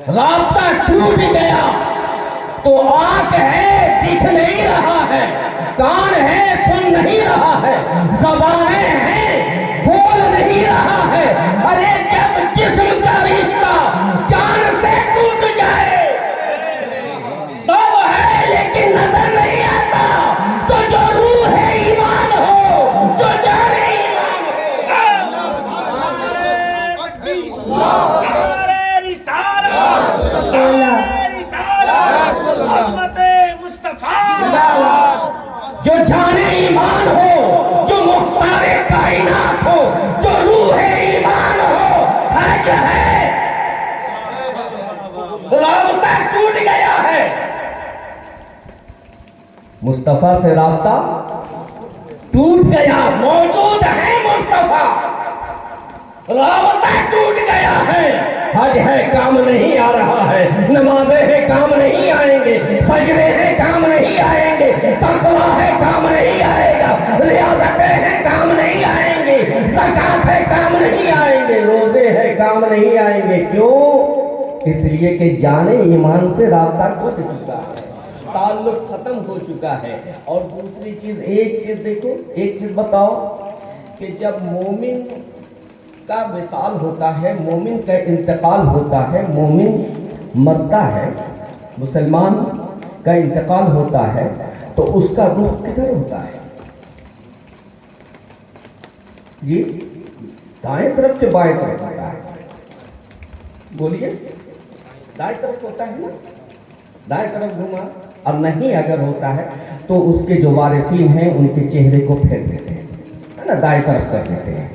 رابطہ ٹوٹ گیا تو آنکھ ہے دکھ نہیں رہا ہے، کان ہے سن نہیں رہا ہے، زبانیں ہیں بول نہیں رہا ہے۔ ارے جب جسم کا رشتہ جان سے ٹوٹ جائے، سب ہے لیکن نظر نہیں آتا، تو جو روح ہے ایمان ہو، جو جان ایمان جو جان ایمان ہو، جو مختار کائنات ہو، جو روح ایمان ہو، حج ہے، رابطہ ٹوٹ گیا ہے۔ مصطفیٰ سے رابطہ ٹوٹ گیا، موجود ہے مصطفیٰ، رابطہ ٹوٹ گیا ہے۔ حج ہے کام نہیں آ رہا ہے، نمازیں ہیں کام نہیں آئیں گے، سجدے ہیں کام نہیں آئیں گے، تقویٰ ہے کام نہیں آئے گا، ریاضتیں ہیں کام نہیں آئیں گے، زکوٰۃ ہے کام نہیں آئیں گے، روزے ہیں کام نہیں آئیں گے۔ کیوں؟ اس لیے کہ جان ایمان سے رابطہ ٹوٹ چکا ہے، تعلق ختم ہو چکا ہے۔ اور دوسری چیز، ایک چیز دیکھو، ایک چیز بتاؤ کہ جب مومن کا وصال ہوتا ہے، مومن کا انتقال ہوتا ہے، مومن مرتا ہے، مسلمان کا انتقال ہوتا ہے، تو اس کا روح کدھر ہوتا ہے؟ جی دائیں طرف سے بائیں طرف ہوتا ہے؟ بولیے، دائیں طرف ہوتا ہے نا؟ دائیں طرف گھوما، اور نہیں اگر ہوتا ہے تو اس کے جو وارثین ہیں ان کے چہرے کو پھیر دیتے ہیں، ہے نا، دائیں طرف کر دیتے ہیں۔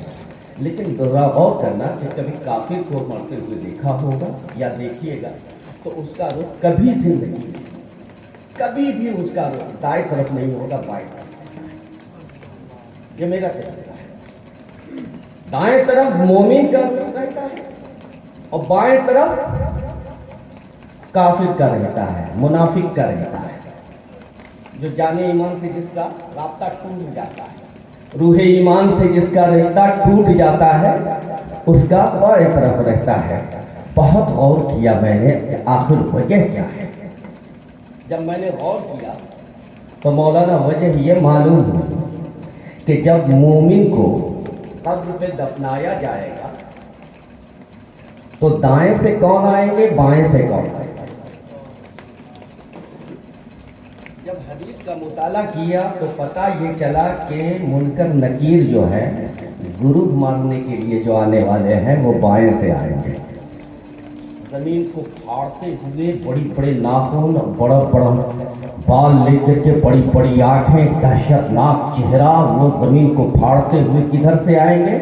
لیکن ذرا غور کرنا کہ کبھی کافر کو مرتے ہوئے دیکھا ہوگا یا دیکھیے گا تو اس کا رخ کبھی زندگی میں کبھی بھی اس کا رخ دائیں طرف نہیں ہوگا، بائیں طرف۔ یہ میرا طریقہ ہے، دائیں طرف مومن کا رخ رہتا ہے اور بائیں طرف کافر کا رہتا ہے، منافق کا رہتا ہے۔ جو جان ایمان سے جس کا رابطہ ٹوٹ جاتا ہے، روح ایمان سے جس کا رشتہ ٹوٹ جاتا ہے، اس کا بائیں طرف رہتا ہے۔ بہت غور کیا میں نے کہ آخر وجہ کیا ہے۔ جب میں نے غور کیا تو مولانا وجہ یہ معلوم ہوئی کہ جب مومن کو قبر پہ دفنایا جائے گا تو دائیں سے کون آئیں گے، بائیں سے کون آئیں گے؟ جب حدیث کا مطالعہ کیا تو پتہ یہ چلا کہ منکر نکیر جو ہے گروز مارنے کے لیے جو آنے والے ہیں وہ بائیں سے آئیں گے۔ زمین کو پھاڑتے ہوئے، بڑی بڑے ناخن، بڑا بڑا بال لے کر کے، بڑی بڑی آنکھیں، دہشت ناک چہرہ، وہ زمین کو پھاڑتے ہوئے کدھر سے آئیں گے؟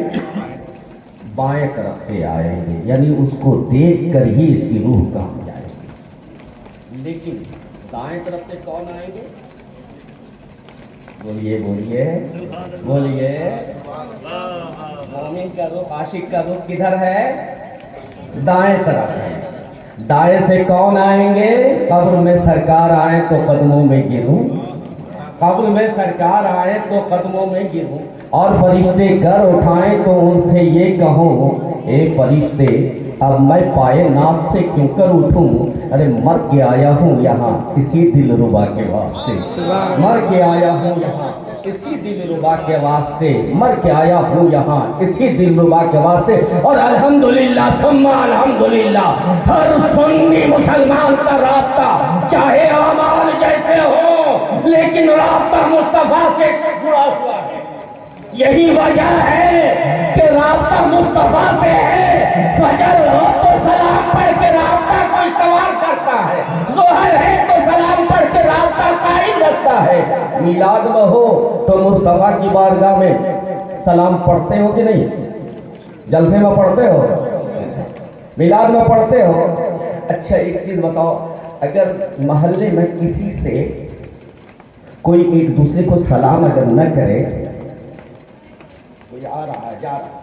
بائیں طرف سے آئیں گے، یعنی اس کو دیکھ کر ہی اس کی روح کام جائے گی۔ لیکن دائیں طرف سے کون آئیں گے؟ بولیے بولیے بولیے۔ مومن کا رخ، عاشق کا رخ کدھر ہے؟ دائیں طرف ہے۔ دائیں سے کون آئیں گے؟ قبر میں سرکار آئیں تو قدموں میں گروں، قبر میں سرکار آئیں تو قدموں میں گروں، اور فرشتے گر اٹھائیں تو ان سے یہ کہوں، اے فرشتے اب میں پائے ناز سے کیوں کر اٹھوں؟ ارے مر کے آیا ہوں یہاں اسی دل ربا کے واسطے، مر کے آیا ہوں یہاں اسی دل ربا کے واسطے، مر کے آیا ہوں یہاں اسی دل ربا کے واسطے۔ اور الحمدللہ ثم الحمدللہ، ہر سنی مسلمان کا رابطہ چاہے اعمال جیسے ہو لیکن رابطہ مصطفیٰ سے جڑا ہوا ہے۔ یہی وجہ ہے کہ رابطہ مصطفیٰ سے ہے۔ فجر ہو تو سلام پڑھ کے رابطہ کو استعمال کرتا ہے، ظہر ہے تو سلام پڑھ کے رابطہ قائم رکھتا ہے، میلاد میں ہو تو مصطفیٰ کی بارگاہ میں سلام پڑھتے ہو کہ نہیں؟ جلسے میں پڑھتے ہو، میلاد میں پڑھتے ہو۔ اچھا ایک چیز بتاؤ، اگر محلے میں کسی سے کوئی ایک دوسرے کو سلام اگر نہ کرے، کوئی آ رہا ہے جا رہا ہے،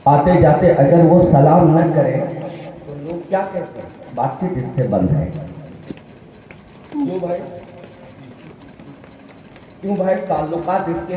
آتے جاتے اگر وہ سلام نہ کرے تو لوگ کیا کہتے ہیں؟ بات چیت اس سے بند ہے۔ کیوں بھائی؟ کیوں بھائی؟ تعلقات اس کے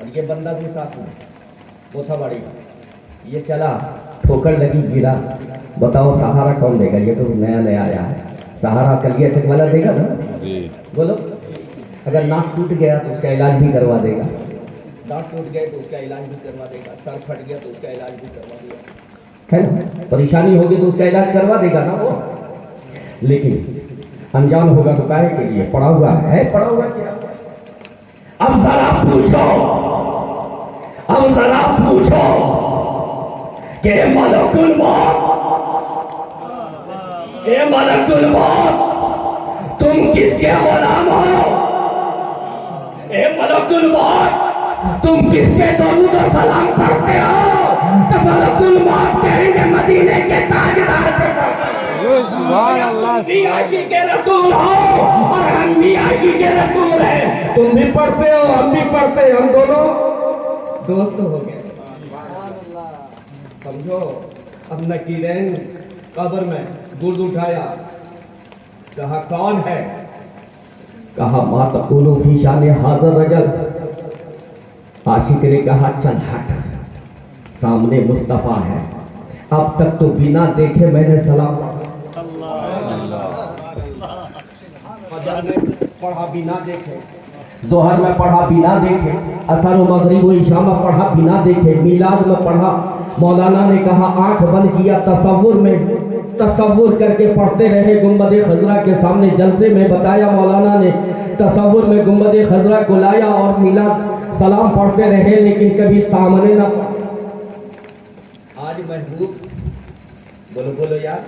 اور یہ بندہ بھی ساتھ میں وہ تھا بڑی، یہ چلا ٹھوکر لگی گرا، بتاؤ سہارا کون دے گا؟ یہ تو نیا نیا آیا ہے، سہارا کلیا چک والا دے گا نا؟ بولو، اگر ناک ٹوٹ گیا تو اس کا علاج بھی کروا دے گا، دانت ٹوٹ گئے تو اس کا علاج بھی کروا دے گا، سر پھٹ گیا تو اس کا علاج بھی کروا دے گا، ہے نا؟ پریشانی ہوگی تو اس کا علاج کروا دے گا نا وہ، لیکن انجان ہوگا تو کاہے کے لیے؟ پڑا ہوا ہے، پڑا ہوا کیا؟ اب ذرا پوچھو، اب ذرا پوچھو کہ ملک الموت، اے ملک الموت تم کس کے غلام ہو؟ اے ملک الموت تم کس پہ درود و سلام پڑھتے ہو؟ تو ملک الموت کہیں گے مدینے کے تاجدار پہ پڑھتے ہو، سبحان اللہ، بھی عاشق رسول ہو اور ہم بھی عاشق رسول ہیں، تم بھی پڑھتے ہو ہم بھی پڑھتے ہیں، ہم دونوں دوست ہو گئے، سمجھو۔ اب نکیرین قبر میں درد اٹھایا، کہا کون ہے؟ کہا ما تقولو فی شان حاضر رجل، عاشق نے کہا چل ہٹ، سامنے مصطفیٰ ہے، اب تک تو بنا دیکھے میں نے سلام فجر میں پڑھا بنا دیکھے، ظہر میں پڑھا بنا دیکھے، عصر و مغرب و عشاء میں پڑھا بنا دیکھے، میلاد میں پڑھا۔ مولانا نے کہا آنکھ بند کیا، تصور کر کے پڑھتے رہے گنبد خضرا کے سامنے، جلسے میں بتایا مولانا نے، تصور میں گنبد خضرا کو لایا اور میلاد سلام پڑھتے رہے، لیکن کبھی سامنے نہ پڑھا۔ آج محبوب، بولو بولو یار،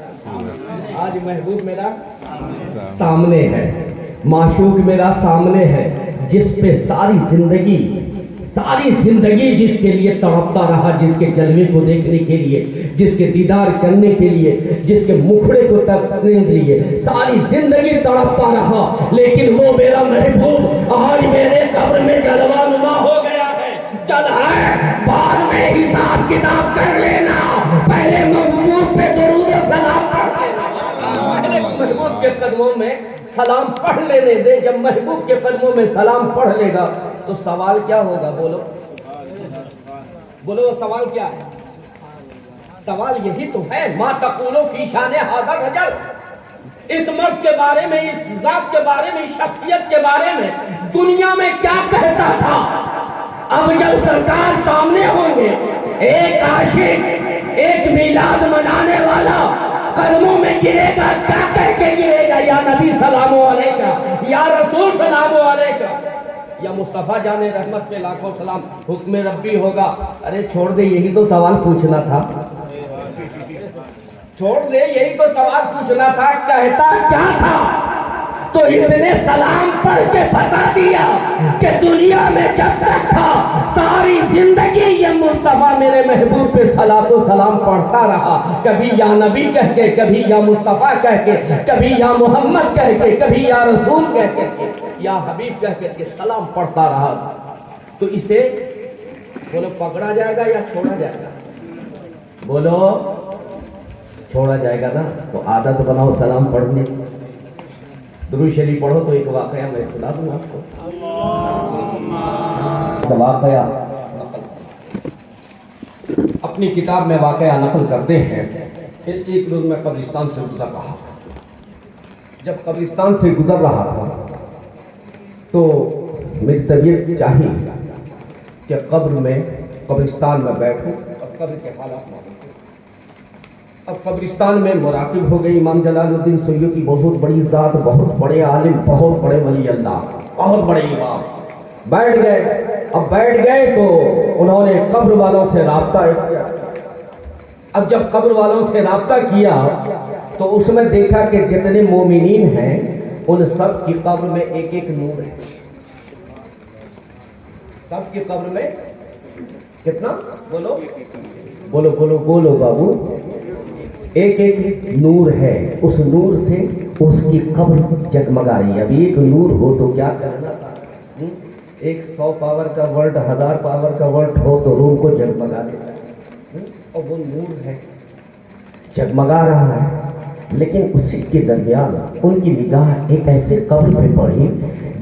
آج محبوب میرا سامنے ہے، معشوق میرا سامنے ہے، جس پہ ساری زندگی جس کے لیے تڑپتا رہا، جس کے جلوے کو دیکھنے کے لیے، جس کے دیدار کرنے کے لیے، جس کے مکھڑے کو تکنے کے لیے ساری زندگی تڑپتا رہا، لیکن وہ میرا محبوب آج میرے قبر میں جلوہ نما ہو گیا ہے۔ چل ہے بعد میں حساب کتاب کر لینا، پہلے محبوب پہ درود و سلام پڑھ لینا، پہلے محبوب کے قدموں میں سلام پڑھ لینے دے۔ جب محبوب کے قدموں میں سلام پڑھ لے گا تو سوال کیا ہوگا؟ بولو بولو، سوال کیا ہے؟ سوال یہی تو ہے، ما تقولو فی شان ھذا الرجل، اس مرد کے بارے میں، اس ذات کے بارے میں، اس شخصیت کے بارے میں دنیا میں کیا کہتا تھا؟ اب جب سرکار سامنے ہوں گے، ایک عاشق، ایک میلاد منانے والا قدموں میں گرے گا، کیا کہہ کے گرے گا؟ یا نبی سلام علیکہ، یا رسول سلام علیکہ، یا مصطفیٰ جان رحمت پہ لاکھوں سلام، حکم ربی ہوگا۔ ارے چھوڑ دے، یہی تو سوال پوچھنا تھا، چھوڑ دے، یہی تو سوال پوچھنا تھا، کہتا کیا تھا؟ تو اس نے سلام پڑھ کے بتا دیا کہ دنیا میں جب تک تھا ساری زندگی یہ مصطفیٰ میرے محبوب پہ صلاۃ و سلام پڑھتا رہا، کبھی یا نبی کہہ کے، کبھی یا مصطفیٰ کہہ کے، کبھی یا محمد کہہ کے، کبھی یا رسول کہہ کے، یا حبیب کہہ کے سلام پڑھتا رہا۔ تو اسے بولو پکڑا جائے گا یا چھوڑا جائے گا؟ بولو چھوڑا جائے گا نا؟ تو عادت بناؤ سلام پڑھنے، درود شریف پڑھو۔ تو ایک واقعہ میں سنا دوں آپ کو، واقعہ اپنی کتاب میں واقعہ نقل کرتے ہیں۔ ایک روز میں قبرستان سے گزر رہا تھا، جب قبرستان سے گزر رہا تھا تو میری طبیعت چاہی کہ قبر میں، قبرستان میں بیٹھوں اور قبر کے حالات میں۔ اب قبرستان میں مراقب ہو گئی امام جلال الدین سیوطی، بہت بڑی ذات، بہت بڑے عالم، بہت بڑے ولی اللہ، بہت بڑے امام، بیٹھ گئے۔ اب بیٹھ گئے تو انہوں نے قبر والوں سے رابطہ کیا۔ اب جب قبر والوں سے رابطہ کیا تو اس میں دیکھا کہ جتنے مومنین ہیں ان سب کی قبر میں ایک ایک نور ہے، سب کی قبر میں کتنا؟ بولو بولو بولو بولو بابو، ایک ایک نور ہے، اس نور سے اس کی قبر جگمگا رہی ہے۔ اب ایک نور ہو تو کیا کرنا، ایک 100 پاور کا ورلڈ، 1000 پاور کا ورلڈ ہو تو روم کو جگمگا دیتا ہے، اور وہ نور ہے، جگمگا رہا ہے۔ لیکن اسی کے درمیان ان کی نگاہ ایک ایسے قبر پہ پڑی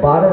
12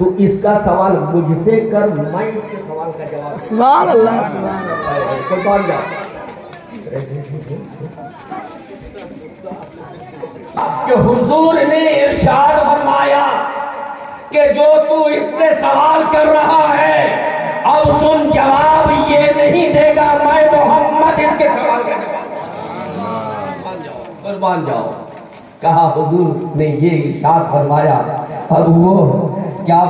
تو اس کا سوال مجھ سے کر، میں اس کے سوال کا جواب سبحان اللہ سبحان اللہ. قربان جاؤ. کہ حضور نے ارشاد فرمایا کہ جو تو اس سے سوال کر رہا ہے اب سن، جواب یہ نہیں دے گا، میں محمد اس کے سوال کا جواب. قربان جاؤ. کہا حضور نے یہ ارشاد فرمایا اور وہ کیا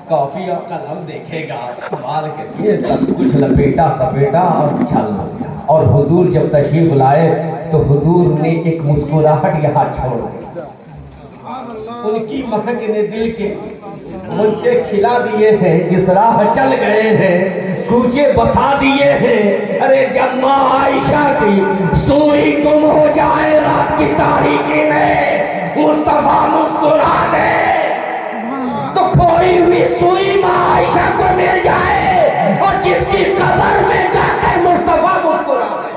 کاپی اور قلم دیکھے گا، سوال کریے، سب کچھ لپیٹا سپیٹا اور چل گیا. اور حضور جب تشریف لائے تو حضور نے ایک مسکراہٹ یہاں چھوڑ دی. ان کی مہک نے دل کے غنچے کھلا دیے ہیں، جس راہ چل گئے ہیں کوچے بسا دیے ہیں. ارے جب ماں عائشہ کی سوئی گم ہو جائے رات کی تاریکی میں، مصطفیٰ مسکرا دے تو کھوئی ہوئی سوئی ماں عائشہ کو مل جائے، اور جس کی قبر میں جا کر مصطفیٰ مسکرا دے.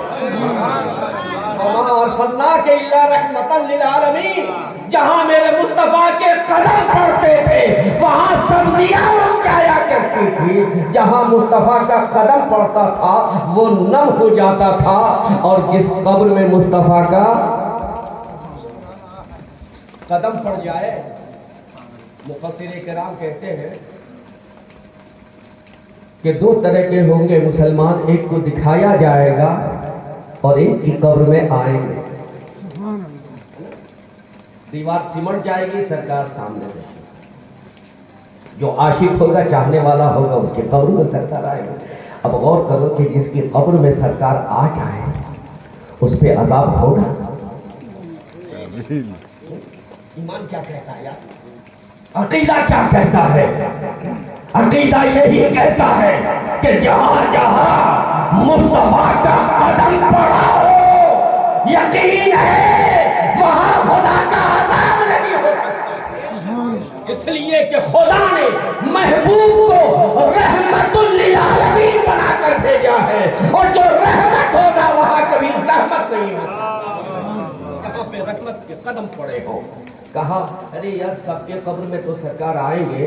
وما ارسلناک الا رحمتا للعالمین. جہاں میرے مصطفیٰ کے قدم پڑتے تھے وہاں سبزیاں اگایا کرتی تھی. جہاں مصطفیٰ کا قدم پڑتا تھا وہ نم ہو جاتا تھا. اور جس قبر میں مصطفیٰ کا قدم پڑ جائے، مفسر کرام کہتے ہیں کہ دو طرح کے ہوں گے مسلمان، ایک کو دکھایا جائے گا اور ایک کی قبر میں آئیں گے. دیوار سمٹ جائے گی، سرکار سامنے رہے گی. جو عاشق ہوگا، چاہنے والا ہوگا، اس کے قبر میں سرکار آئے گا. اب غور کرو کہ جس کی قبر میں سرکار آ جائے اس پہ عذاب ہوگا. ایمان کیا کہتا ہے یار؟ عقیدہ کیا کہتا ہے؟ عقیدہ یہی کہتا ہے کہ جہاں جہاں مصطفیٰ کا قدم پڑا ہو، یقین ہے وہاں خدا کا عذاب نہیں ہو سکتا. اس لیے کہ خدا نے محبوب کو رحمت للعالمین بنا کر بھیجا ہے، اور جو رحمت ہوگا وہاں کبھی زحمت نہیں ہو سکتا. جہاں پہ رحمت کے قدم پڑے ہو. کہا ارے یار سب کے قبر میں تو سرکار آئیں گے،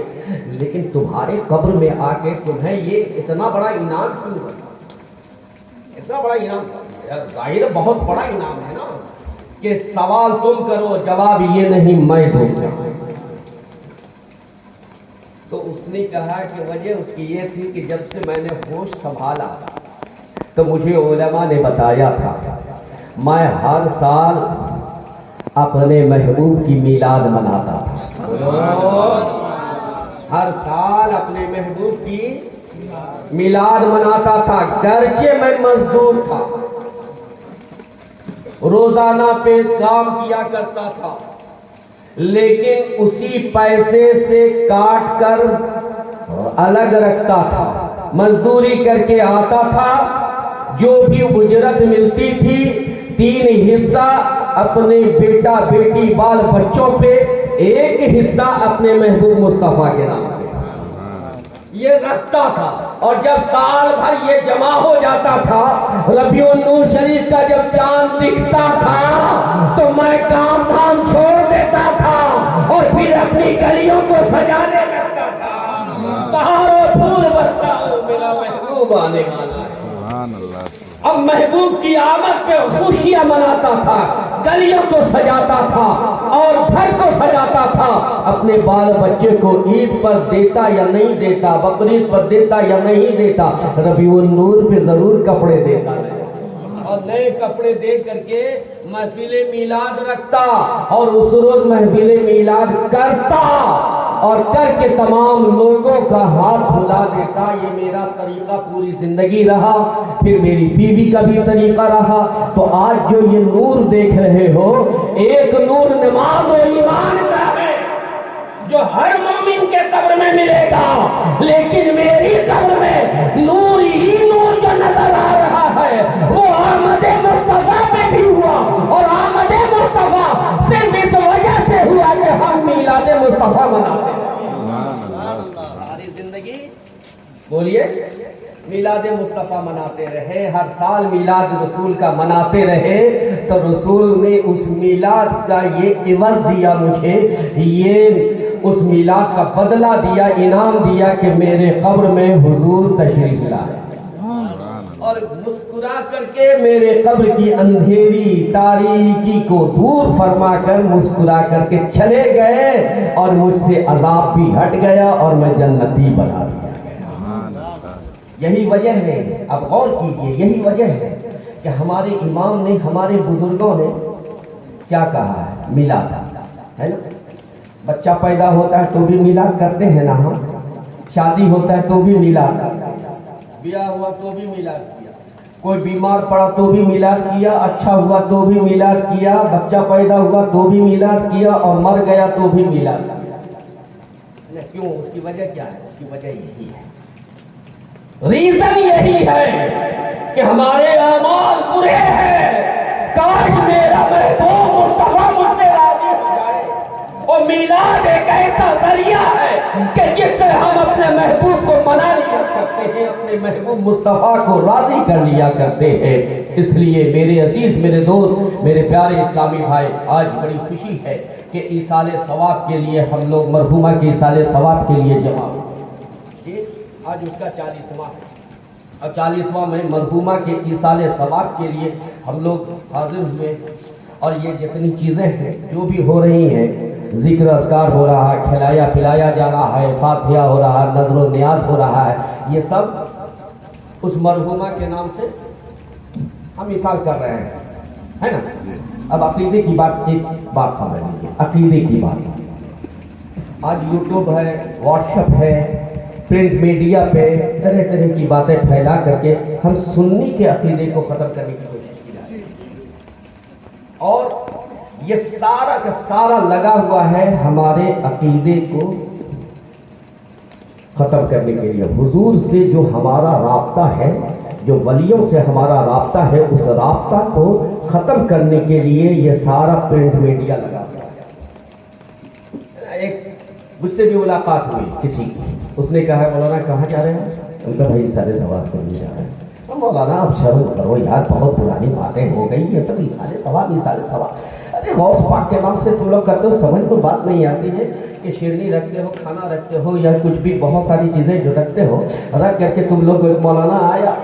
لیکن تمہارے قبر میں آ کے تمہیں یہ اتنا بڑا انعام کیوں ہے؟ اتنا بڑا انعام یار ظاہر بہت بڑا انعام ہے نا، کہ سوال تم کرو جواب یہ نہیں میں دوں گا. تو اس نے کہا کہ وجہ اس کی یہ تھی کہ جب سے میں نے ہوش سنبھالا تو مجھے علماء نے بتایا تھا میں ہر سال اپنے محبوب کی میلاد مناتا تھا. ہر سال اپنے محبوب کی میلاد مناتا تھا. گرچہ میں مزدور تھا، روزانہ پہ کام کیا کرتا تھا، لیکن اسی پیسے سے کاٹ کر الگ رکھتا تھا. مزدوری کر کے آتا تھا، جو بھی اجرت ملتی تھی 3 حصہ اپنے بیٹا بیٹی بال بچوں پہ، 1 حصہ اپنے محبوب مصطفیٰ کے نام پہ یہ رکھتا تھا. اور جب سال بھر یہ جمع ہو جاتا تھا، ربیع النور شریف کا جب چاند دکھتا تھا تو میں کام دھام چھوڑ دیتا تھا اور پھر اپنی گلیوں کو سجانے لگتا تھا. بہاروں پھول برساؤ میرا محبوب آنے والا ہے. اب محبوب کی آمد پہ خوشیاں مناتا تھا، گلیوں کو سجاتا تھا اور گھر کو سجاتا تھا. اپنے بال بچے کو عید پر دیتا یا نہیں دیتا، بقرعید پر دیتا یا نہیں دیتا، ربیع النور پہ ضرور کپڑے دیتا اور نئے کپڑے دے کر کے محفل میلاد رکھتا اور اس روز محفل میلاد کرتا اور کر کے تمام لوگوں کا ہاتھ دھلا دیتا. یہ میرا طریقہ پوری زندگی رہا، پھر میری بیوی کا بھی طریقہ رہا. تو آج جو یہ نور دیکھ رہے ہو، ایک نور نماز و ایمان کا ہے جو ہر مومن کے قبر میں ملے گا، لیکن میری قبر میں نور ہی نور جو نظر آ رہا ہے وہ آمد مصطفیٰ پہ بھی ہوا. اور آمد مصطفیٰ صرف اس وجہ سے ہوا کہ ہم میلاد مصطفیٰ مناتے ہیں. ساری زندگی بولیے میلاد مصطفیٰ مناتے رہے، ہر سال میلاد رسول کا مناتے رہے. تو رسول نے اس میلاد کا یہ عوض دیا مجھے، یہ اس میلاد کا بدلہ دیا، انعام دیا کہ میرے قبر میں حضور تشریف لائے اور مسکرا کر کے میرے قبر کی اندھیری تاریکی کو دور فرما کر مسکرا کر کے چلے گئے اور مجھ سے عذاب بھی ہٹ گیا اور میں جنتی بنا دیا۔ یہی وجہ ہے، اب غور کیجئے، یہی وجہ ہے کہ ہمارے امام نے، ہمارے بزرگوں نے کیا کہا ہے؟ میلاد ہے نا؟ بچہ پیدا ہوتا ہے تو بھی میلاد کرتے ہیں نا ہم، شادی ہوتا ہے تو بھی میلاد، بیاہ ہوا تو بھی میلاد کیا، کوئی بیمار پڑا تو بھی میلاد کیا، اچھا ہوا تو بھی میلاد کیا، بچہ پیدا ہوا تو بھی میلاد کیا، اور مر گیا تو بھی میلاد کیا۔ کیوں؟ اس کی وجہ کیا ہے؟ اس کی وجہ یہی ہے، ریزن یہی ہے کہ ہمارے اعمال برے ہیں۔ کاش میرا محبوب مصطفیٰ مجھ سے راضی ہو جائے، اور میلاد ایک ایسا ذریعہ ہے کہ جس سے ہم اپنے محبوب کو منا لیا کرتے ہیں، اپنے محبوب مصطفیٰ کو راضی کر لیا کرتے ہیں۔ اس لیے میرے عزیز، میرے دوست، میرے پیارے اسلامی بھائی، آج بڑی خوشی ہے کہ ایصال ثواب کے لیے ہم لوگ مرحومہ کے ایصال ثواب کے لیے جمع ہوئے۔ آج اس کا 40واں ہے، اور 40واں میں مرحومہ کے ایصال ثواب کے لیے ہم لوگ حاضر ہوئے، اور یہ جتنی چیزیں ہیں جو بھی ہو رہی ہیں، ذکر اذکار ہو رہا ہے، کھلایا پلایا جا رہا ہے، فاتحہ ہو رہا ہے، نذر و نیاز ہو رہا ہے، یہ سب اس مرحومہ کے نام سے ہم ایصال کر رہے ہیں، ہے نا؟ اب عقیدے کی بات، ایک بات سمجھ لیجیے، عقیدے کی بات۔ آج یوٹیوب ہے، واٹس ایپ ہے، پرنٹ میڈیا پہ طرح طرح کی باتیں پھیلا کر کے ہم سنی کے عقیدے کو ختم کرنے کی کوشش کی جا رہی ہے، اور یہ سارا کا سارا لگا ہوا ہے ہمارے عقیدے کو ختم کرنے کے لیے۔ حضور سے جو ہمارا رابطہ ہے، جو ولیوں سے ہمارا رابطہ ہے، اس رابطہ کو ختم کرنے کے لیے یہ سارا پرنٹ میڈیا لگا ہوا ہے۔ ایک مجھ سے بھی ملاقات ہوئی کسی کی، اس نے کہا مولانا کہاں جا رہے ہیں؟ ان کا بھائی ایصال ثواب کرنے جا رہے ہیں۔ مولانا اب شرم کرو یار، بہت پرانی باتیں ہو گئی، یہ سب ایصال ثواب ایصال ثواب۔ ارے غوث پاک کے نام سے تم لوگ کرتے ہو، سمجھ کو بات نہیں آتی ہے کہ شیرنی رکھتے ہو، کھانا رکھتے ہو، یا کچھ بھی بہت ساری چیزیں جو رکھتے ہو، رکھ کر کے تم لوگ، مولانا آیا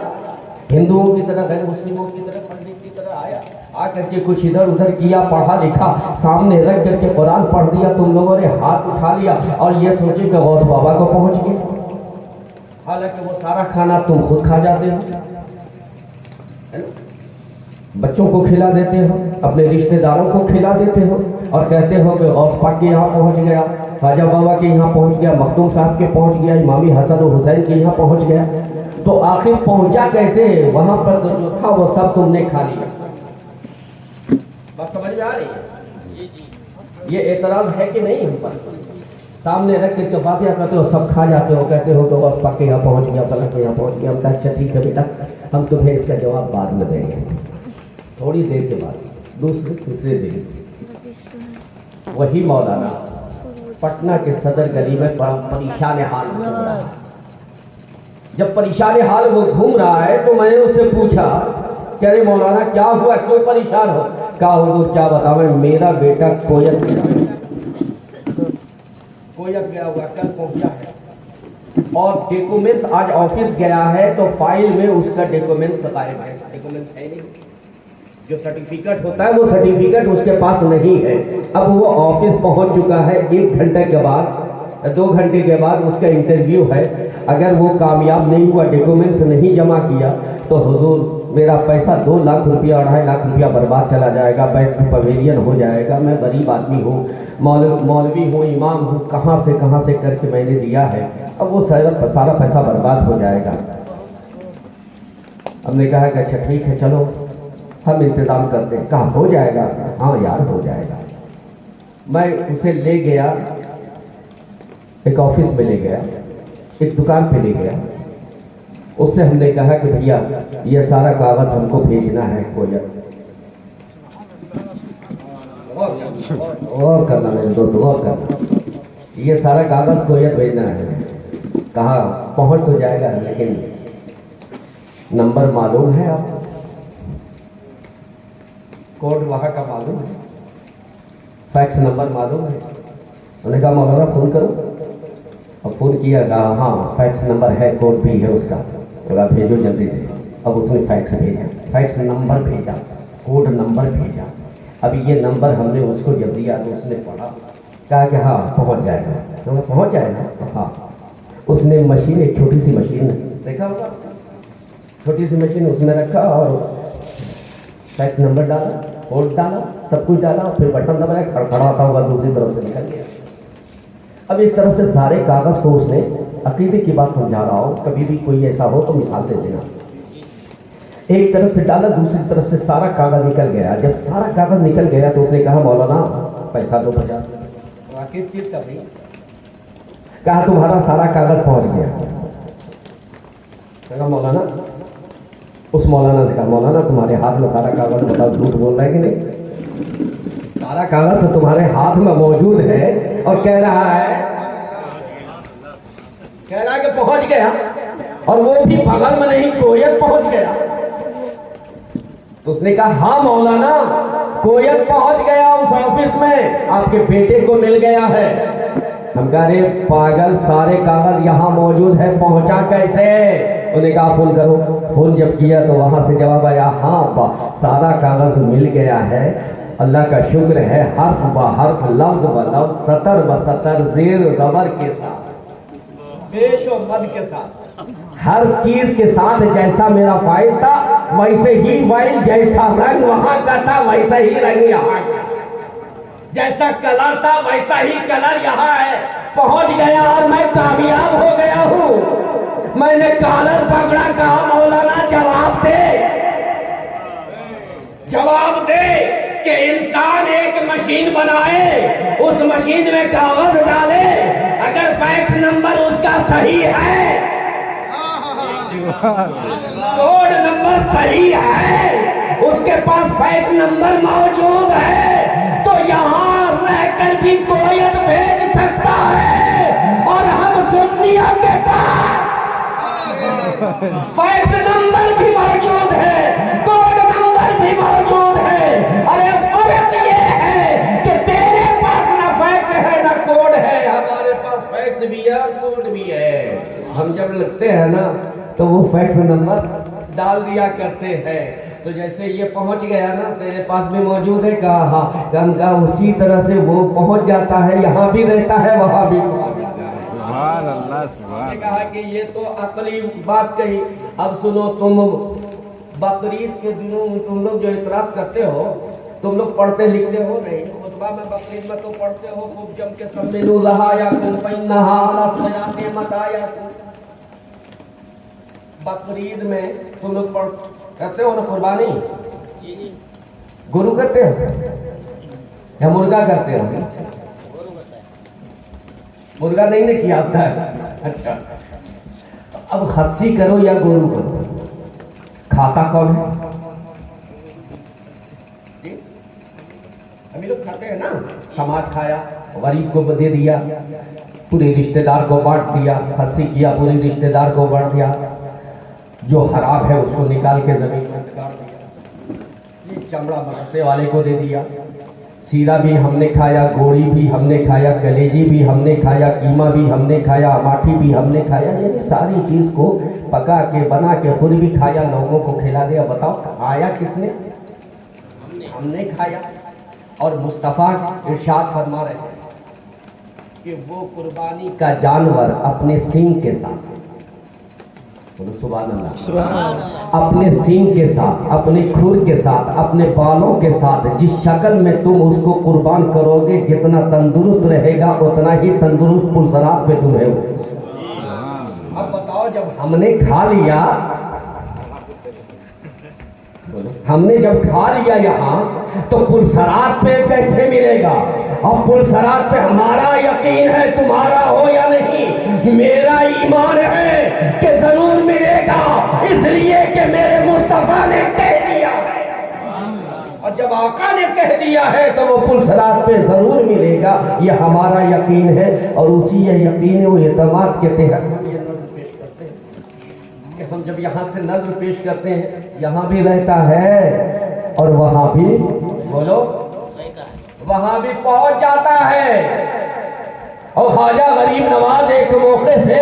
ہندوؤں کی طرح، غیر مسلموں کی طرح، پنڈت کی طرح آیا، آ کر کے کچھ ادھر ادھر کیا، پڑھا لکھا، سامنے رکھ کر کے قرآن پڑھ دیا، تم لوگوں نے ہاتھ اٹھا لیا اور یہ سوچے کہ غوث بابا کو پہنچ گئے، حالانکہ وہ سارا کھانا تم خود کھا جاتے ہو، بچوں کو کھلا دیتے ہو، اپنے رشتہ داروں کو کھلا دیتے ہو، اور کہتے ہو کہ غوث پاک کے یہاں پہنچ گیا، خواجہ بابا کے یہاں پہنچ گیا، مخدوم صاحب کے پہنچ گیا، امامی حسن و حسین کے یہاں پہنچ گیا۔ تو آخر پہنچا کیسے؟ وہاں پر جو تھا وہ سب تم نے کھا لیا۔ بات سمجھ میں آ رہی ہے؟ یہ اعتراض ہے کہ نہیں ہم پر؟ سامنے رکھ کے جو باتیں کرتے ہو سب کھا جاتے ہو، کہتے ہو کہ غوث پاک کے یہاں پہنچ گیا، فلاں کے یہاں پہنچ گیا۔ ہم کہا اچھا ٹھیک ہے بیٹا، ہم تمہیں اس کا جواب بعد میں دیں گے، تھوڑی دیر کے بعد، تیسرے دن وہی مولانا پٹنہ کے صدر گلی میں پریشان حال گھوم رہا ہے۔ جب پریشان حال وہ گھوم رہا ہے تو میں نے اس سے پوچھا کہ ارے مولانا کیا ہوا، کیوں پریشان ہو؟ کہا حضور کیا بتاؤں، میرا بیٹا کویت گیا ہوا، کل پہنچا ہے، اور ڈیکومنٹس آج آفس گیا ہے تو فائل میں اس کا ڈیکومنٹس غائب ہے، ڈیکومنٹس ہے نہیں، جو سرٹیفکیٹ ہوتا ہے وہ سرٹیفکیٹ اس کے پاس نہیں ہے۔ اب وہ آفس پہنچ چکا ہے، 1 گھنٹے کے بعد، 2 گھنٹے کے بعد اس کا انٹرویو ہے، اگر وہ کامیاب نہیں ہوا، ڈیکومنٹس نہیں جمع کیا تو حضور میرا پیسہ 2 لاکھ روپیہ 2.5 لاکھ روپیہ برباد چلا جائے گا، بینک میں پویلین ہو جائے گا، میں غریب آدمی ہوں، مولوی ہوں، امام ہوں، کہاں سے کر کے میں نے دیا ہے، اب وہ سارا پیسہ برباد ہو جائے گا۔ ہم نے کہا کہ اچھا ٹھیک ہے چلو ہم انتظام کرتے ہیں۔ کہا ہو جائے گا؟ ہاں یار ہو جائے گا۔ میں اسے لے گیا، ایک آفس میں لے گیا، ایک دکان پہ لے گیا، اس سے ہم نے کہا کہ بھیا یہ سارا کاغذ ہم کو بھیجنا ہے کویت۔ غور کرنا میرے دوست، غور کرنا، یہ سارا کاغذ کویت بھیجنا ہے۔ کہا پہنچ تو جائے گا لیکن نمبر معلوم ہے آپ کو؟ کوڈ وہاں کا معلوم ہے؟ فیکس نمبر معلوم ہے؟ انہوں نے کہا مولانا فون کرو. اب فون کیا, کہا ہاں فیکس نمبر ہے, کوڈ بھی ہے اس کا, بولا بھیجو جلدی سے. اب اس نے فیکس بھیجا, فیکس نمبر بھیجا, کوڈ نمبر بھیجا. اب یہ نمبر ہم نے اس کو جب دیا تو اس نے پڑھا, کہا کہ ہاں پہنچ جائے گا. تو پہنچ جائے گا, ہاں. اس نے مشین, ایک چھوٹی سی مشین دیکھا ہوگا, چھوٹی سی مشین اس میں رکھا اور فیکس نمبر ڈالا, کوڈ ڈالا, سب کچھ ڈالا, پھر بٹن دبایا, کھڑکھڑاتا ہوگا دوسری طرف سے نکل گیا. اب اس طرح سے سارے کاغذ کو اس نے عقیدے کی بات سمجھا رہا ہو, کبھی بھی کوئی ایسا ہو تو مثال دے دینا. ایک طرف سے ڈالا, دوسری طرف سے سارا کاغذ نکل گیا. جب سارا کاغذ نکل گیا تو اس نے کہا مولانا پیسہ دو 50. کس چیز کا بھائی؟ کہا تمہارا سارا کاغذ پہنچ گیا. کہا مولانا, اس مولانا سے کہا مولانا تمہارے ہاتھ میں سارا کاغذ, بتاؤ جھوٹ بول رہا ہے کہ نہیں؟ سارا کاغذ تو تمہارے ہاتھ میں موجود ہے اور کہہ رہا ہے کہ پہنچ گیا, اور وہ بھی بغل میں نہیں, کویت پہنچ گیا. تو اس نے کہا ہاں مولانا کویت پہنچ گیا, اس آفس میں آپ کے بیٹے کو مل گیا ہے. ہم کہہ رہے پاگل, سارے کاغذ یہاں موجود ہے, پہنچا کیسے؟ انہوں نے کہا فون کرو. فون جب کیا تو وہاں سے جواب آیا ہاں سارا کاغذ مل گیا ہے, اللہ کا شکر ہے, حرف بحرف, لفظ بلفظ, سطر بسطر, زیر زبر کے ساتھ, پیش و مد کے ساتھ, ہر چیز کے ساتھ. جیسا میرا فائل تھا ویسے ہی فائل, جیسا رنگ وہاں کا تھا ویسا ہی رنگ یہاں کا, جیسا کلر تھا ویسا ہی کلر یہاں ہے. پہنچ گیا اور میں کامیاب ہو گیا ہوں. میں نے کالر پکڑا, کہا مولانا جواب دے کہ انسان ایک مشین بنائے, اس مشین میں کاغذ ڈالے, اگر فیکس نمبر اس کا صحیح ہے, کوڈ نمبر صحیح ہے, اس کے پاس فیکس نمبر موجود ہے, تو یہاں رہ کر بھی کویت بھیج سکتا ہے. اور ہم سنیوں کے پاس فیکس نمبر بھی موجود ہے, کوڈ نمبر بھی موجود ہے. ارے فرق یہ ہے کہ تیرے پاس نہ فیکس ہے نہ کوڈ ہے, ہمارے پاس فیکس بھی ہے اور کوڈ بھی ہے. ہم جب لکھتے ہیں نا تو وہ فیکس نمبر ڈال دیا کرتے ہیں. تو جیسے یہ پہنچ گیا نا, تیرے پاس بھی موجود ہے, کہا ہاں, کم کا اسی طرح سے وہ پہنچ جاتا ہے, یہاں بھی رہتا ہے وہاں بھی. سبحان اللہ, سبحان. کہا کہ یہ تو عقلی بات کہی. اب سنو, تم بقرعید کے دنوں تم لوگ جو اعتراض کرتے ہو, تم لوگ پڑھتے لکھتے ہو نہیں, خطبہ میں بقرعید میں تو پڑھتے ہو خوب جم کے سمنو لہا یا کن فینہا علی صراط متایا. بقرعید میں تم لوگ کرتے ہو نا قربانی, گرو کرتے ہو یا مرغا کرتے ہو؟ مرغا نہیں نے کیا آپ کا. اچھا, اب خصی کرو یا گرو کرو, کھاتا کون ہے؟ ہم لوگ کھاتے ہیں نا, سماج کھایا, غریب کو دے دیا, پورے رشتہ دار کو بانٹ دیا, خصی کیا پورے رشتہ دار کو بانٹ دیا, جو خراب ہے اس کو نکال کے زمین میں گاڑ دیا, یہ چمڑا مدرسے والے کو دے دیا. سیرا بھی ہم نے کھایا, گوڑی بھی ہم نے کھایا, کلیجی بھی ہم نے کھایا, قیمہ بھی ہم نے کھایا, ماٹھی بھی ہم نے کھایا. یعنی ساری چیز کو پکا کے بنا کے خود بھی کھایا, لوگوں کو کھلا دیا. بتاؤ کھایا کس نے؟ ہم نے کھایا. اور مصطفیٰ ارشاد فرما رہے ہیں کہ وہ قربانی کا جانور اپنے سینگ کے ساتھ, سبحان اللہ, اپنے سینگ کے ساتھ, اپنے کھور کے ساتھ, اپنے بالوں کے ساتھ, جس شکل میں تم اس کو قربان کرو گے, جتنا تندرست رہے گا اتنا ہی تندرست پرسرات پہ تمہیں ہو. اب بتاؤ, جب ہم نے کھا لیا, ہم نے جب کھا لیا یہاں, تو پرسرات پہ کیسے ملے گا؟ اب پرسرات پہ ہمارا یقین ہے, تمہارا ہو یا نہیں؟ میرا ایمان ہے کہ ضرور ملے گا, اس لیے کہ میرے مصطفیٰ نے کہہ دیا. اور جب آقا نے کہہ دیا ہے تو وہ پرسرات پہ ضرور ملے گا, یہ ہمارا یقین ہے. اور اسی یقین و اعتماد کے تحت ہم یہ نظر پیش کرتے ہیں کہ ہم جب یہاں سے نظر پیش کرتے ہیں, یہاں بھی رہتا ہے اور وہاں بھی, بولو, وہاں بھی پہنچ جاتا ہے. اور خواجہ غریب نواز ایک موقع سے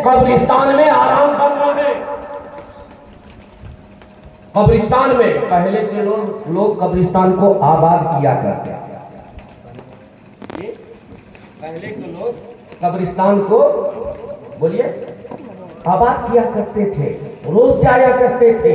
قبرستان میں آرام فرما ہے. قبرستان میں پہلے کے لوگ قبرستان کو آباد کیا کرتے تھے. پہلے کے لوگ قبرستان کو بولیے آباد کیا کرتے تھے, روز جایا کرتے تھے,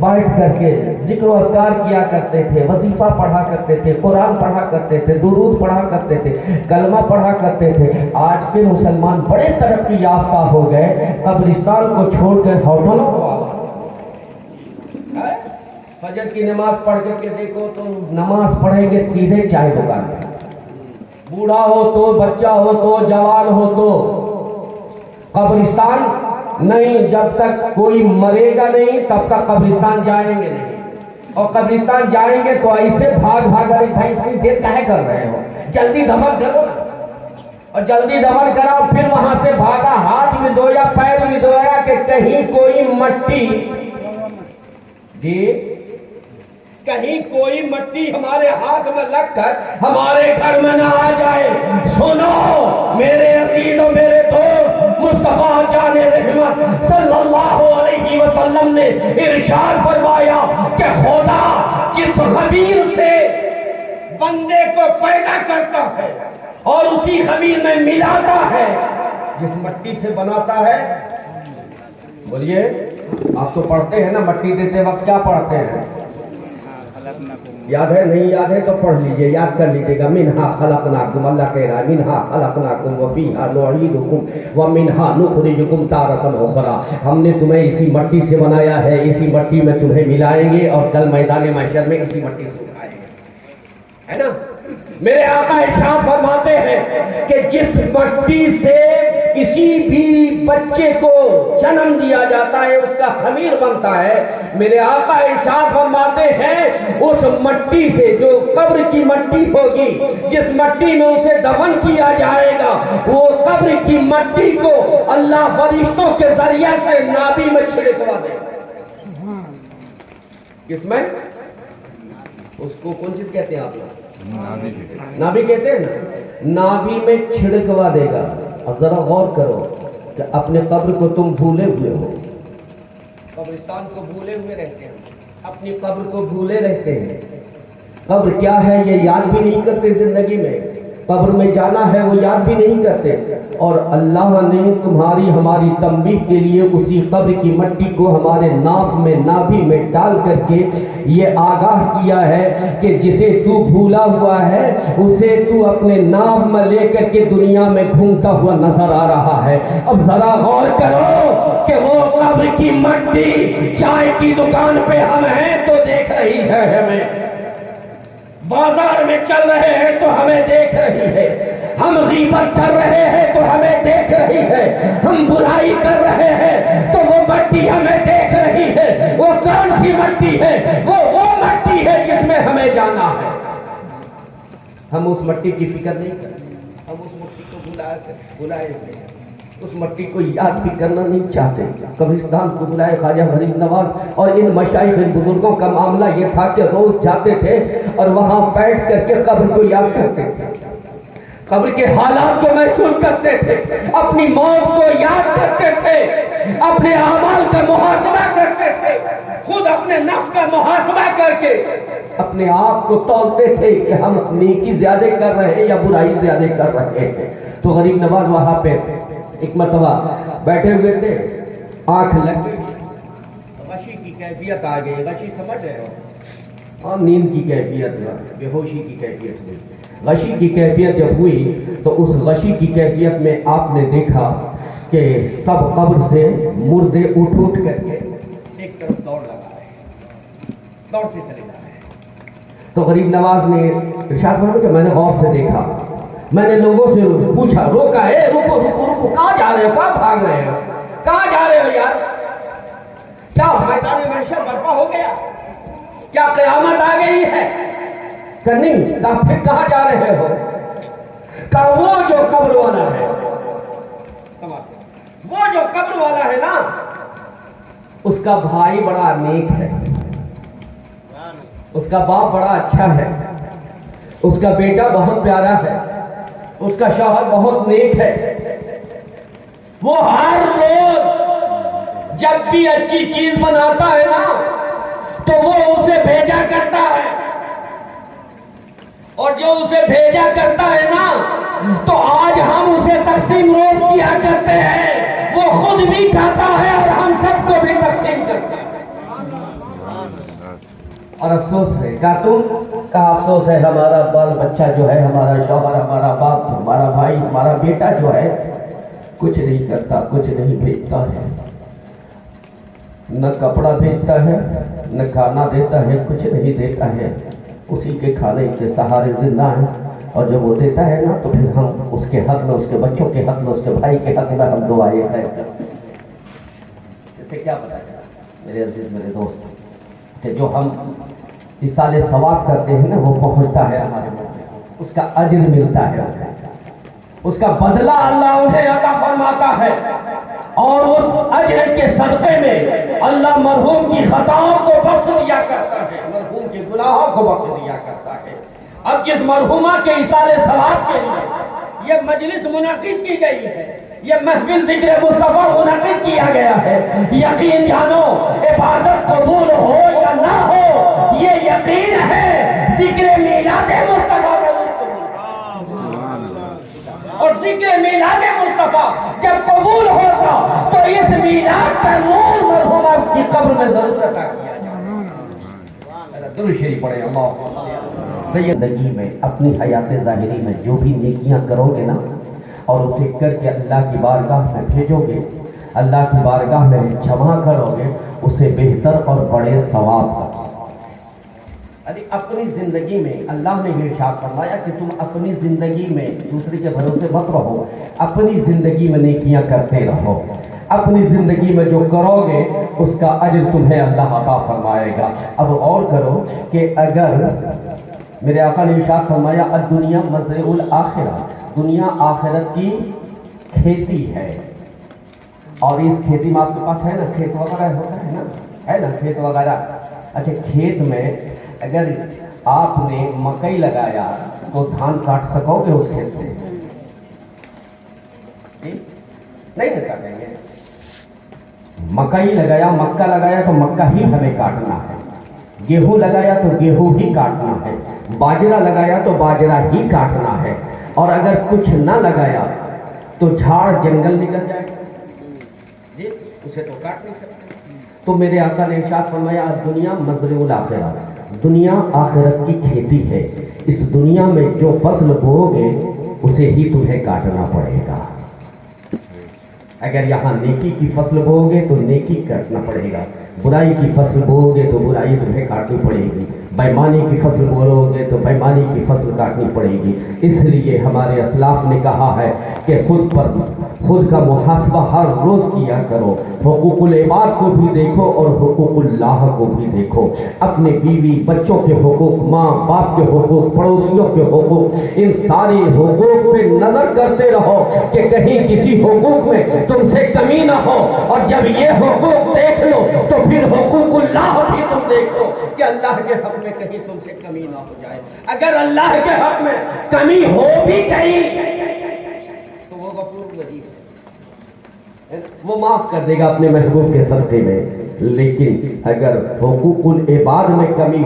بیٹھ کر کے ذکر و اذکار کیا کرتے تھے, وظیفہ پڑھا کرتے تھے, قرآن پڑھا کرتے تھے, درود پڑھا کرتے تھے, کلمہ پڑھا کرتے تھے. آج کے مسلمان بڑے ترقی یافتہ ہو گئے, قبرستان کو چھوڑ کر ہوٹلوں کو آباد. فجر کی نماز پڑھ کر کے دیکھو تو نماز پڑھیں گے سیدھے چائے دکان پہ, بوڑھا ہو تو, بچہ ہو تو, جوان ہو تو. قبرستان نہیں, جب تک کوئی مرے گا نہیں تب تک قبرستان جائیں گے نہیں. اور قبرستان جائیں گے تو ایسے بھاگ ارے بھائی اتنی دیر کاہے کر رہے ہو, جلدی دفن کرو نا. اور جلدی دفن کراؤ, پھر وہاں سے بھاگا, ہاتھ بھی دھویا, پیر بھی دھویا کہ کہیں کوئی مٹی جی کہیں کوئی مٹی ہمارے ہاتھ میں لگ کر ہمارے گھر میں نہ آ جائے. سنو میرے عزیز و میرے دوست, مصطفیٰ جان رحمت صلی اللہ علیہ وسلم نے ارشاد فرمایا کہ خدا جس خمیر سے بندے کو پیدا کرتا ہے اور اسی خمیر میں ملاتا ہے, جس مٹی سے بناتا ہے. بولیے آپ تو پڑھتے ہیں نا, مٹی دیتے وقت کیا پڑھتے ہیں؟ یاد ہے نہیں یاد ہے تو پڑھ لیجئے, یاد کر لیجئے گا. منہا خلقناکم, اللہ کہہ رہا ہے منہا خلقناکم وفیہا نعیدکم ومنہا نخرجکم تارۃ اخری. ہم نے تمہیں اسی مٹی سے بنایا ہے, اسی مٹی میں تمہیں ملائیں گے اور کل میدان محشر میں اسی مٹی سے اٹھائیں گے, ہے نا. میرے آقا ارشاد فرماتے ہیں کہ جس مٹی سے کسی بھی بچے کو جنم دیا جاتا ہے اس کا خمیر بنتا ہے. میرے آقا ارشاد فرماتے ہیں اس مٹی سے, جو قبر کی مٹی ہوگی, جس مٹی میں اسے دفن کیا جائے گا, وہ قبر کی مٹی کو اللہ فرشتوں کے ذریعے سے نابی میں چھڑکوا دے گا. کس میں؟ اس کو کون چیز کہتے ہیں آپ لوگ؟ نابی کہتے ہیں نا, نابی میں چھڑکوا دے گا. اب ذرا غور کرو کہ اپنے قبر کو تم بھولے ہوئے ہو, قبرستان کو بھولے ہوئے رہتے ہیں, اپنی قبر کو بھولے رہتے ہیں. قبر کیا ہے یہ یاد بھی نہیں کرتے زندگی میں, قبر میں جانا ہے وہ یاد بھی نہیں کرتے. اور اللہ نے تمہاری ہماری تنبیہ کے لیے اسی قبر کی مٹی کو ہمارے ناف میں, نابی میں ڈال کر کے یہ آگاہ کیا ہے کہ جسے تو بھولا ہوا ہے اسے تو اپنے ناف میں لے کر کے دنیا میں گھومتا ہوا نظر آ رہا ہے. اب ذرا غور کرو کہ وہ قبر کی مٹی چائے کی دکان پہ ہم ہیں تو دیکھ رہی ہے ہمیں, بازار میں چل رہے ہیں تو ہمیں دیکھ رہی ہے, ہم غیبت کر رہے ہیں تو ہمیں دیکھ رہی ہے, ہم برائی کر رہے ہیں تو وہ مٹی ہمیں دیکھ رہی ہے. وہ کون سی مٹی ہے؟ وہ مٹی ہے جس میں ہمیں جانا ہے. ہم اس مٹی کی فکر نہیں کرتے, ہم اس مٹی کو بلائے ہیں, اس مٹی کو یاد بھی کرنا نہیں چاہتے. قبرستان کو بلائے خواجہ غریب نواز اور ان مشائخ بزرگوں کا معاملہ یہ تھا کہ روز جاتے تھے اور وہاں بیٹھ کر کے قبر کو یاد کرتے تھے, قبر کے حالات کو محسوس کرتے تھے, اپنی موت کو یاد کرتے تھے, اپنے اعمال کا محاسبہ کرتے تھے, خود اپنے نفس کا محاسبہ کر کے اپنے آپ کو تولتے تھے کہ ہم نیکی زیادہ کر رہے ہیں یا برائی زیادہ کر رہے ہیں. تو غریب نواز وہاں پہ ایک مرتبہ بیٹھے ہوئے تھے, آنکھ لگی, غشی کی کیفیت آ گئی. غشی سمجھ رہے ہو, ہاں نیند کی کیفیت, بے ہوشی کی کیفیت ہوئی. غشی کی کیفیت جب ہوئی تو اس غشی کی کیفیت میں آپ نے دیکھا کہ سب قبر سے مردے اٹھ کر کے ایک طرف دوڑ لگا رہے ہیں, دوڑتے چلے جا رہے ہیں. تو غریب نواز نے ارشاد فرمایا کہ میں نے غور سے دیکھا, میں نے لوگوں سے پوچھا, روکا, اے رکو رکو رکو, کہاں جا رہے ہو, کہاں بھاگ رہے ہو, کہاں جا رہے ہو یار, کیا میدان محشر برپا ہو گیا, کیا قیامت آ گئی ہے؟ کہ نہیں. کہا پھر کہاں جا رہے ہو؟ کہا وہ جو قبر والا ہے, وہ جو قبر والا ہے نا, اس کا بھائی بڑا نیک ہے, اس کا باپ بڑا اچھا ہے, اس کا بیٹا بہت پیارا ہے, اس کا شوہر بہت نیک ہے، وہ ہر روز جب بھی اچھی چیز بناتا ہے نا تو وہ اسے بھیجا کرتا ہے، اور جو اسے بھیجا کرتا ہے نا تو آج ہم اسے تقسیم روز کیا کرتے ہیں، وہ خود بھی کھاتا ہے اور ہم سب کو بھی تقسیم کرتا ہے۔ اور افسوس ہے، کارٹون کا افسوس ہے، ہمارا بال بچہ جو ہے، ہمارا شوہر، ہمارا باپ، ہمارا بھائی، ہمارا بیٹا جو ہے کچھ نہیں کرتا، کچھ نہیں بھیجتا ہے، نہ کپڑا بھیجتا ہے، نہ کھانا دیتا ہے، کچھ نہیں دیتا ہے، اسی کے کھانے کے سہارے زندہ ہیں، اور جب وہ دیتا ہے نا تو پھر ہم اس کے حق میں، اس کے بچوں کے حق میں، اس کے بھائی کے حق میں ہم دعائیں خیر کرتے ہیں۔ اس سے کیا پتا چلا میرے عزیز، میرے دوست، کہ جو ہم ایصال ثواب کرتے ہیں نا وہ پہنچتا ہے ہمارے منہ، اس کا اجر ملتا ہے، اس کا بدلہ اللہ انہیں عطا فرماتا ہے، اور اس اجر کے صدقے میں اللہ مرحوم کی خطاؤں کو بخش دیا کرتا ہے، مرحوم کے گناہوں کو بخش دیا کرتا ہے۔ اب جس مرحومہ کے ایصال ثواب کے لیے یہ مجلس منعقد کی گئی ہے، یہ محفل ذکر مصطفیٰ منعقد کیا گیا ہے، یقین جانو عبادت قبول ہو یا نہ ہو، یہ یقین ہے ذکر میلاد مصطفیٰ ضرور قبول ہوگا، اور ذکر میلاد مصطفیٰ جب قبول ہوگا تو اس میلاد کا نور مرحومہ کی قبر میں ضرور عطا کیا جائے۔ درود شریف پڑھیں، اللہم صلی اللہ۔ زندگی میں اپنی حیات ظاہری میں جو بھی نیکیاں کرو گے نا اور اسے کر کے اللہ کی بارگاہ میں بھیجو گے، اللہ کی بارگاہ میں جمع کرو گے، اسے بہتر اور بڑے ثواب کا۔ اپنی زندگی میں اللہ نے یہ ارشاد فرمایا کہ تم اپنی زندگی میں دوسرے کے بھروسے مت رہو، اپنی زندگی میں نیکیاں کرتے رہو، اپنی زندگی میں جو کرو گے اس کا اجر تمہیں اللہ عطا فرمائے گا۔ اب اور کرو کہ اگر میرے آقا نے ارشاد فرمایا الدنیا مزرع الآخرہ، دنیا آخرت کی کھیتی ہے، اور اس کھیتی میں آپ کے پاس ہے نا کھیت وغیرہ ہوتا ہے نا، ہے نا کھیت وغیرہ۔ اچھا، کھیت میں اگر آپ نے مکئی لگایا تو دھان کاٹ سکو گے اس کھیت سے؟ نہیں کاٹیں گے۔ مکئی لگایا، مکہ لگایا تو مکہ ہی ہمیں کاٹنا ہے، گیہوں لگایا تو گیہوں ہی کاٹنا ہے، باجرہ لگایا تو باجرہ ہی کاٹنا ہے، اور اگر کچھ نہ لگایا تو جھاڑ جنگل نکل جائے جی، اسے تو کاٹ نہیں سکتے۔ تو میرے آقا نے ارشاد فرمایا دنیا مزرع الآخرہ، دنیا آخرت کی کھیتی ہے، اس دنیا میں جو فصل بو گے اسے ہی تمہیں کاٹنا پڑے گا۔ اگر یہاں نیکی کی فصل بو گے تو نیکی کاٹنا پڑے گا، برائی کی فصل بو گے تو برائی تمہیں کاٹنی پڑے گی، بےمانی کی فصل بولو گے تو بےمانی کی فصل کاٹنی پڑے گی۔ اس لیے ہمارے اسلاف نے کہا ہے کہ خود کا محاسبہ ہر روز کیا کرو، حقوق العباد کو بھی دیکھو اور حقوق اللہ کو بھی دیکھو، اپنے بیوی بچوں کے حقوق، ماں باپ کے حقوق، پڑوسیوں کے حقوق، ان ساری حقوق پہ نظر کرتے رہو کہ کہیں کسی حقوق میں تم سے کمی نہ ہو، اور جب یہ حقوق دیکھ لو تو پھر حقوق اللہ بھی تم دیکھو کہ اللہ کے حق میں کہیں تم سے کمی نہ ہو جائے۔ اگر اللہ کے حق میں کمی ہو بھی گئی تو وہ غفور رحیم ہے، وہ معاف کر دے گا اپنے محبوب کے صدقے میں، لیکن اگر حقوق العباد میں کمی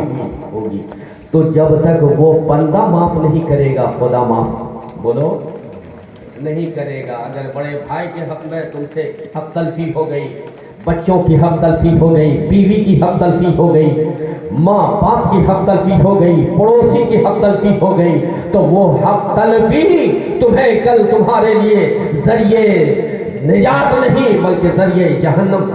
ہوگی تو جب تک وہ بندہ معاف نہیں کرے گا خدا معاف بولو نہیں کرے گا۔ اگر بڑے بھائی کے حق میں تم سے حق تلفی ہو گئی، بچوں کی حق تلفی ہو گئی، بیوی کی حق تلفی ہو گئی، ماں باپ کی حق تلفی ہو گئی، پڑوسی کی حق تلفی ہو گئی، تو وہ حق تلفی تمہیں کل تمہارے لیے ذریعے نجات نہیں بلکہ ذریعے جہنم۔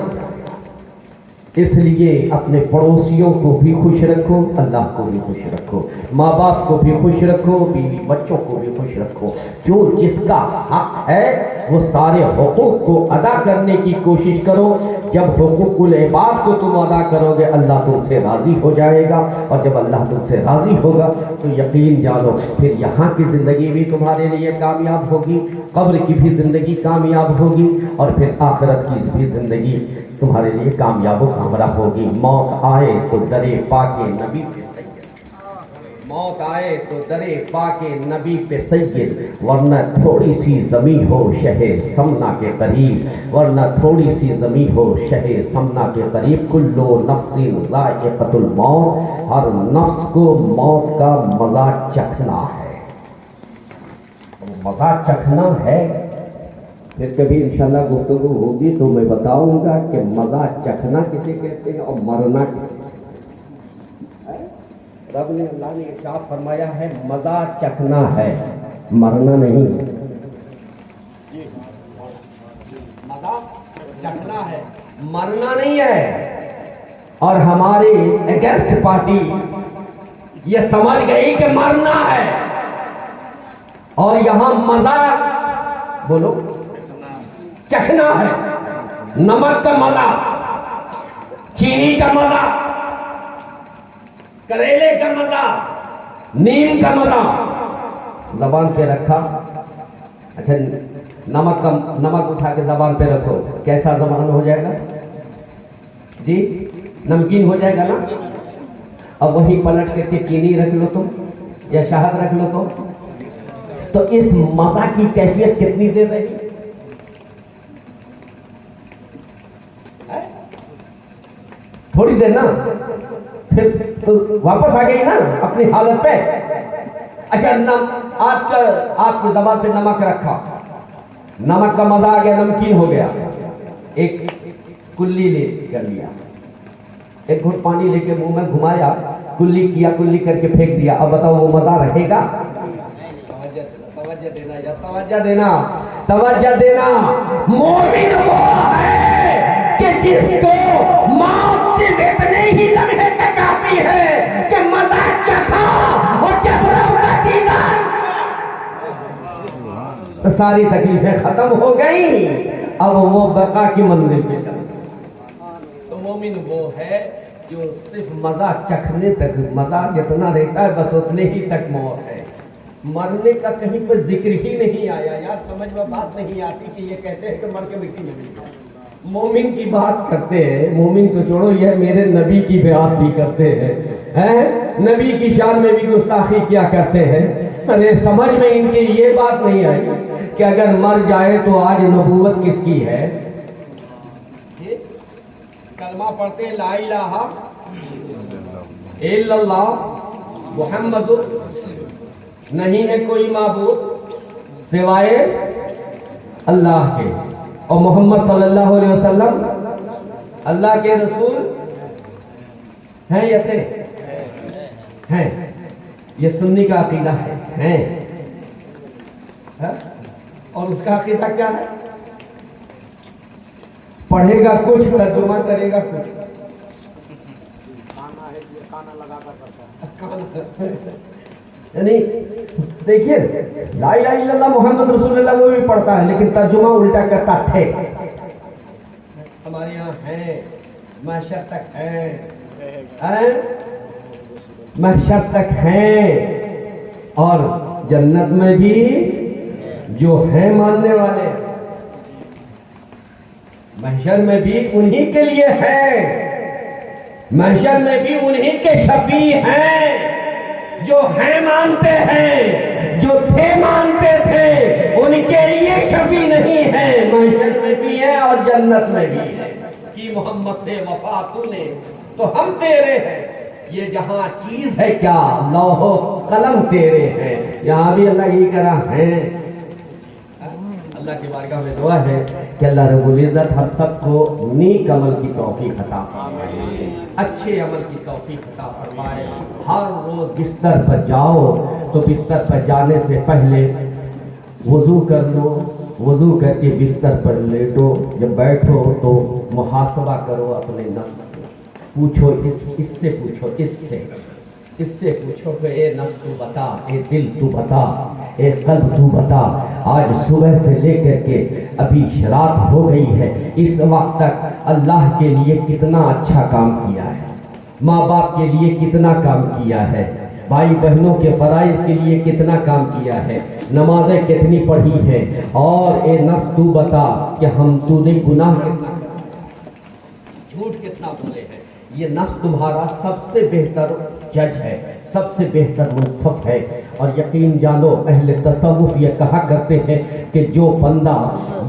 اس لیے اپنے پڑوسیوں کو بھی خوش رکھو، اللہ کو بھی خوش رکھو، ماں باپ کو بھی خوش رکھو، بیوی بچوں کو بھی خوش رکھو۔ جو جس کا حق ہے وہ سارے حقوق کو ادا کرنے کی کوشش کرو۔ جب حقوق العباد کو تم ادا کرو گے اللہ تم سے راضی ہو جائے گا، اور جب اللہ تم سے راضی ہوگا تو یقین جانو پھر یہاں کی زندگی بھی تمہارے لیے کامیاب ہوگی، قبر کی بھی زندگی کامیاب ہوگی، اور پھر آخرت کی بھی زندگی تمہارے لیے کامیاب و کامرا ہوگی۔ موت آئے تو درے پاکے نبی پہ سید۔ موت آئے تو درے پاکے نبی پہ سید، ورنہ تھوڑی سی زمین ہو شہر سمنا کے قریب، ورنہ تھوڑی سی زمین ہو شہر سمنا کے قریب، کلو نفس ذائقۃ الموت، ہر نفس کو موت کا مزہ چکھنا ہے۔ مزہ چکھنا ہے، پھر کبھی انشاءاللہ گفتگو ہوگی تو میں بتاؤں گا کہ مزہ چکھنا کسے کہتے ہیں اور مرنا کسے کہتے ہیں۔ رب نے اللہ نے ارشاد فرمایا ہے مزہ چکھنا ہے، مرنا نہیں۔ مزہ چکھنا ہے، مرنا نہیں ہے۔ اور ہماری اگینسٹ پارٹی یہ سمجھ گئی کہ مرنا ہے، اور یہاں مزہ بولو چکھنا ہے۔ نمک کا مزہ، چینی کا مزہ، کریلے کا مزہ، نیم کا مزہ زبان پہ رکھا۔ اچھا نمک اٹھا کے زبان پہ رکھو، کیسا زبان ہو جائے گا جی؟ نمکین ہو جائے گا نا۔ اب وہی پلٹ کے چینی رکھ لو تم یا شہد رکھ لو تو اس مزہ کی کیفیت کتنی دیر رہے گی؟ تھوڑی دیر نا، پھر تو واپس آ گئی نا اپنی حالت پہ۔ اچھا آپ کی زبان پہ نمک رکھا، نمک کا مزہ آ گیا، نمکین ہو گیا، ایک کلی لے کر لیا، ایک گھٹ پانی لے کے منہ میں گھمایا، کلی کیا، کلی کر کے پھینک دیا۔ اب بتاؤ وہ مزہ رہے گا؟ توجہ دینا یا توجہ دینا، توجہ دینا۔ مومن وہ ہے کہ جس کو موت صرف اتنے ہی لمحے تک آتی ہے کہ مزہ چکھا اور جب رب کا دیدار تو ساری تکلیفیں ختم ہو گئی، اب وہ بقا کی منزل پہ چل۔ تو مومن وہ ہے جو صرف مزہ چکھنے تک، مزہ جتنا رہتا ہے بس اتنے ہی تک موت ہے۔ مرنے کا کہیں پہ ذکر ہی نہیں آیا، یا سمجھ میں بات نہیں آتی کہ یہ کہتے ہیں کہ مر کے مٹی میں مل جائے۔ مومن کی بات کرتے ہیں، مومن تو چھوڑو، یہ میرے نبی کی بات بھی کرتے ہیں، نبی کی شان میں بھی گستاخی کیا کرتے ہیں۔ ارے سمجھ میں ان کی یہ بات نہیں آئی کہ اگر مر جائے تو آج نبوت کس کی ہے؟ کلمہ پڑھتے لا الہ الا اللہ محمد، نہیں ہے کوئی معبود سوائے اللہ کے، اور محمد صلی اللہ علیہ وسلم اللہ کے رسول ہیں یا تھے؟ ہیں۔ یہ سنی کا عقیدہ ہے، اور اس کا عقیدہ کیا ہے؟ پڑھے گا کچھ، ترجمہ کرے گا کچھ۔ یعنی دیکھیے لا الہ الا اللہ محمد رسول اللہ وہ بھی پڑھتا ہے لیکن ترجمہ الٹا کرتا تھے۔ ہمارے یہاں ہیں، محشر تک ہیں، محشر تک ہیں، اور جنت میں بھی جو ہیں ماننے والے، محشر میں بھی انہی کے لیے ہے، محشر میں بھی انہی کے شفیع ہیں جو ہیں مانتے ہیں، جو تھے مانتے تھے، ان کے لیے شفیع نہیں ہے، محشر میں بھی ہے اور جنت میں بھی ہے۔ کہ محمد سے وفا تو نے تو ہم تیرے ہیں، یہ جہاں چیز ہے کیا لوح و قلم تیرے ہیں، یہاں بھی اللہ یہی کرا ہے۔ اللہ کی بارگاہ میں دعا ہے کہ اللہ رب العزت ہم سب کو نیک عمل کی توفیق عطا فرمائے، اچھے عمل کی توفیق عطا فرمائے۔ ہر روز بستر پر جاؤ تو بستر پر جانے سے پہلے وضو کر لو، وضو کر کے بستر پر لیٹو، جب بیٹھو تو محاسبہ کرو اپنے نفس کو، پوچھو اس سے پوچھو، اس سے پوچھو کہ اے نفس تو بتا، اے دل تو بتا، اے قلب تو بتا، آج صبح سے لے کر کے ابھی رات ہو گئی ہے، اس وقت تک اللہ کے لیے کتنا اچھا کام کیا ہے، ماں باپ کے لیے کتنا کام کیا ہے، بھائی بہنوں کے فرائض کے لیے کتنا کام کیا ہے، نمازیں کتنی پڑھی ہیں، اور اے نفس تو بتا کہ تو نے گناہ کتنا جھوٹ کتنا بولے ہیں۔ یہ نفس تمہارا سب سے بہتر جج ہے، سب سے بہتر منصف ہے. اور یقین جانو اہل تصوف یہ کہا کرتے ہیں کہ جو بندہ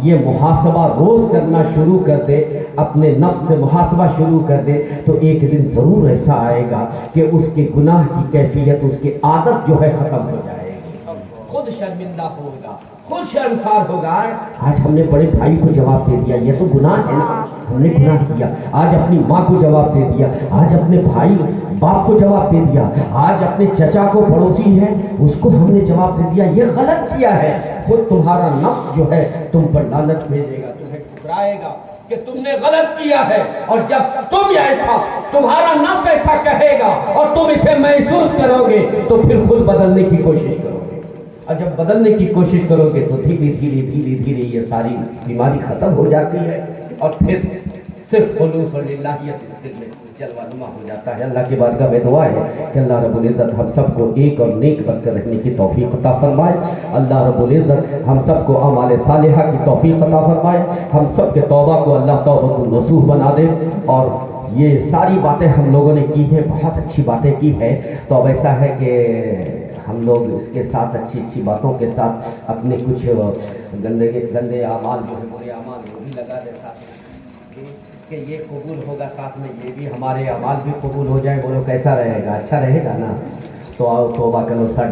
یہ محاسبہ روز کرنا شروع کر دے, اپنے نفس سے محاسبہ شروع کر دے, تو ایک دن ضرور ایسا آئے گا کہ اس کے گناہ کی کیفیت, اس کی عادت جو ہے ختم ہو جائے گی, خود شرمندہ ہوگا, خود شرمسار ہوگا. آج ہم نے بڑے بھائی کو جواب دے دیا, یہ تو گناہ ہے نا, ہم نے گناہ کیا. آج اپنی ماں کو جواب دے دیا, آج اپنے بھائی باپ کو جواب دے دیا, آج اپنے چچا کو پڑوسی ہے اس کو ہم نے جواب دے دیا. یہ غلط کیا ہے. خود تمہارا نفس جو ہے تم پر لعنت بھیجے گا, تمہیں ٹھکرائے گا کہ تم نے غلط کیا ہے. اور جب تم ایسا, تمہارا نفس ایسا کہے گا اور تم اسے محسوس کرو گے تو پھر خود بدلنے کی کوشش کرو گے. اور جب بدلنے کی کوشش کرو گے تو دھیرے دھیرے دھیرے دھیرے یہ ساری بیماری ختم ہو جاتی ہے اور پھر صرف خلوص اور للہیت اس دل میں جلوہ نما ہو جاتا ہے. اللہ کی بارگاہ میں دعا ہے کہ اللہ رب العزت ہم سب کو ایک اور نیک بن کر رہنے کی توفیق عطا فرمائے. اللہ رب العزت ہم سب کو اعمال صالحہ کی توفیق عطا فرمائے. ہم سب کے توبہ کو اللہ توبۃ النصوح بنا دے. اور یہ ساری باتیں ہم لوگوں نے کی ہیں, بہت اچھی باتیں کی ہیں. تو اب ایسا ہے کہ ہم لوگ اس کے ساتھ اچھی اچھی باتوں کے ساتھ اپنے کچھ گندے اعمال جو ہے, برے اعمال وہ بھی لگا دیں ساتھ کہ یہ قبول ہوگا, ساتھ میں یہ بھی ہمارے اعمال بھی قبول ہو جائیں. بولو کیسا رہے گا, اچھا رہے گا نا. تو آؤ توبہ کرو, سر